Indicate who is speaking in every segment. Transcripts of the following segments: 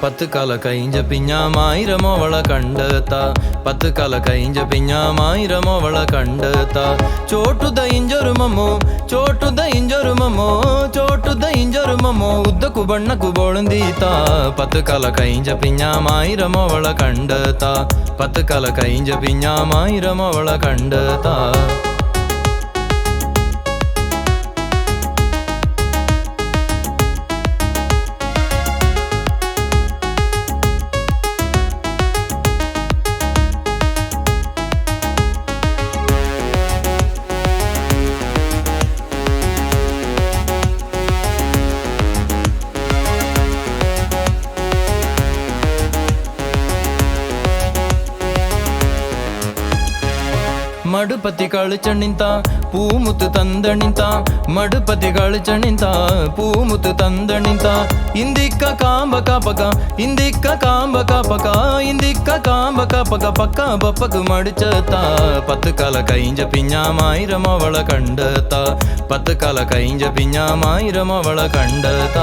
Speaker 1: പത്ത് കാല കഴിഞ്ഞ പിഞ്ഞാമായിരമോവള കണ്ടെത്ത പത്ത് കാല കഴിഞ്ഞ പിഞ്ഞാമായിരമോവള കണ്ടെത്ത ചോട്ടുದ ಇಂಜರುಮಮೋ ಚೋಟುದ ಇಂಜರುಮಮೋ ಚೋಟುದ ಇಂಜರುಮಮೋ ಉದ್ದಕು ಬಣ್ಣಕು ಬೋಳಂದೀತ ಪತ್ತು ಕಾಲ കഴിഞ്ഞ പിഞ്ഞാമായിരമോവള കണ്ടെത്ത പത്ത് കാല കഴിഞ്ഞ പിഞ്ഞാമായിരമോവള കണ്ടെത്ത ಮಡುಪತಿ ಕಳುಚಣಿಂತ ಪೂಮುತ್ತು ತಂದಣಿಂತ ಮಡುಪತಿ ಕಳುಚಣಿಂತ ಪೂಮುತ್ತು ತಂದಣಿಂತ ಇಂದಿಕ್ಕ ಕಾಂಬ ಕಾಪಕ ಇಂದಿಕ್ಕ ಕಾಂಬ ಕಾಪಕ ಇಂದಿಕ್ಕ ಕಾಂಬ ಕಾಪಕ ಪಕ್ಕ ಬಪ್ಪಕು ಮಡುಚತ പത്ത് കാല കഴിഞ്ഞ പിഞ്ഞാമായിരമോവള കണ്ടെത്ത പത്ത് കാല കഴിഞ്ഞ പിഞ്ഞാമായിരമോവള കണ്ടെത്ത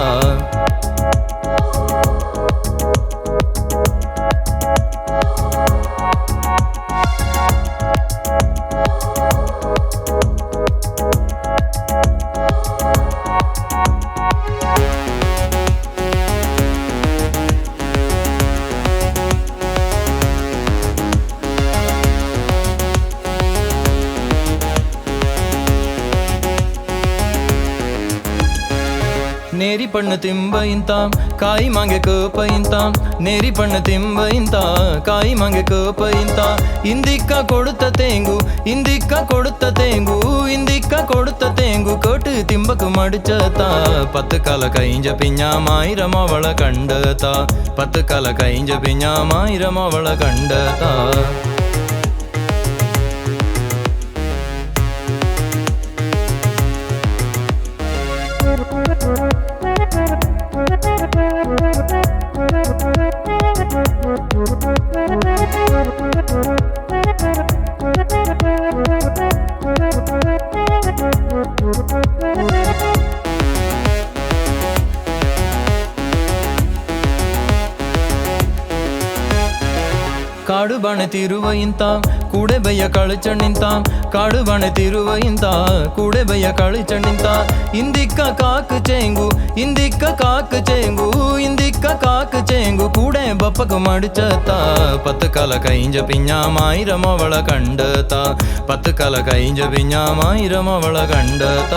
Speaker 1: நேரி பண்ணு திம்ப இந்தாம் காய் மாங்க கோப்ப இந்தாம் நேரி பண்ணு திம்ப இந்தா காய் மாங்க கோப்ப இந்தா இந்திக்கா கொடுத்த தேங்கு இந்திக்கா கொடுத்த தேங்கு இந்திக்கா கொடுத்த தேங்கு கோட்டு திம்பக்கு மடிச்சதா பத்து கால കഴിഞ്ഞ പിഞ്ഞാമായിരമോവള കണ്ടെത്ത പത്ത് കാല കഴിഞ്ഞ പിഞ്ഞാമായിരമോവള കണ്ടെത്ത ಕಾಡು ಬಾಣೆ ತಿರುವ ಇಂತ ಕೂಡೆ ಬಯ್ಯ ಕಳುಚಣ್ಣಿಂತ ಕಾಡು ಬಾಣೆ ತಿರುವ ಇಂತ ಕೂಡೆ ಬಯ್ಯ ಕಳುಚಣ್ಣಿಂತ ಇಂದಿಕ್ಕ ಕಾಕು ಚೇಂಗು ಇಂದಿಕ್ಕ ಕಾಕು ಚೇಂಗು ಇಂದಿಕ್ಕ ಕಾಕು ಚೇಂಗು ಕೂಡೆ ಬಪ್ಪಕು ಮಡಿಚತ പത്ത് കാല കഴിഞ്ഞ പിഞ്ഞാമായിരമോവള കണ്ടെത്ത പത്ത് കാല കഴിഞ്ഞ പിഞ്ഞാമായിരമോവള കണ്ടെത്ത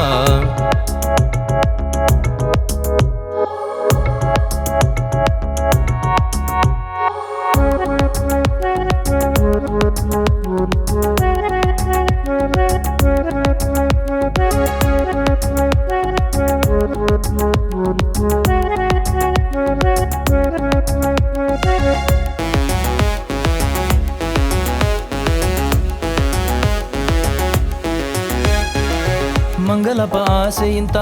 Speaker 1: ಮಂಗಲಪ ಆಸೆಯಿಂತ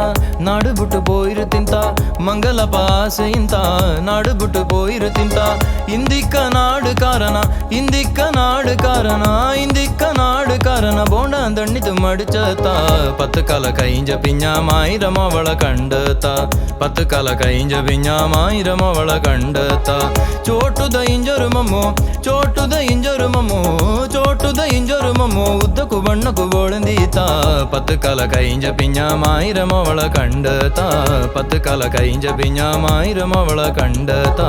Speaker 1: ನಾಡು ಬಿಟ್ಟು போயிருத்திಂತ ಮಂಗಲಪ ಆಸೆಯಿಂತ ನಾಡು ಬಿಟ್ಟು போயிருத்திಂತ ಇಂದಿಕ್ಕ ನಾಡು ಕಾರಣ ಇಂದಿಕ್ಕ ನಾಡು ಕಾರಣ ಇಂದಿಕ್ಕ ನಾಡು ಕಾರಣ ಬೋಂಡ ದಣ್ಣಿತು ಮಡಿಚತ പത്ത് കാല കഴിഞ്ഞ പിഞ്ഞാമായിരമോവള കണ്ടെത്ത പത്ത് കാല കഴിഞ്ഞ പിഞ്ഞാമായിരമോവള കണ്ടെത്ത ചോട്ടുದ ಇಂಜರುಮಮೋ ಚೋಟುದ ಇಂಜರುಮಮೋ ಚೋಟುದ ಇಂಜರುಮಮೋ ಉದ್ದಕು ಬಣ್ಣಕು ಬೋಳಂದೀತ പത്ത് കാല കഴിഞ്ഞ പിഞ്ഞാമായിരമോവള കണ്ടെത്ത പത്ത് കാല കഴിഞ്ഞ പിഞ്ഞാമായിരമോവള കണ്ടെത്ത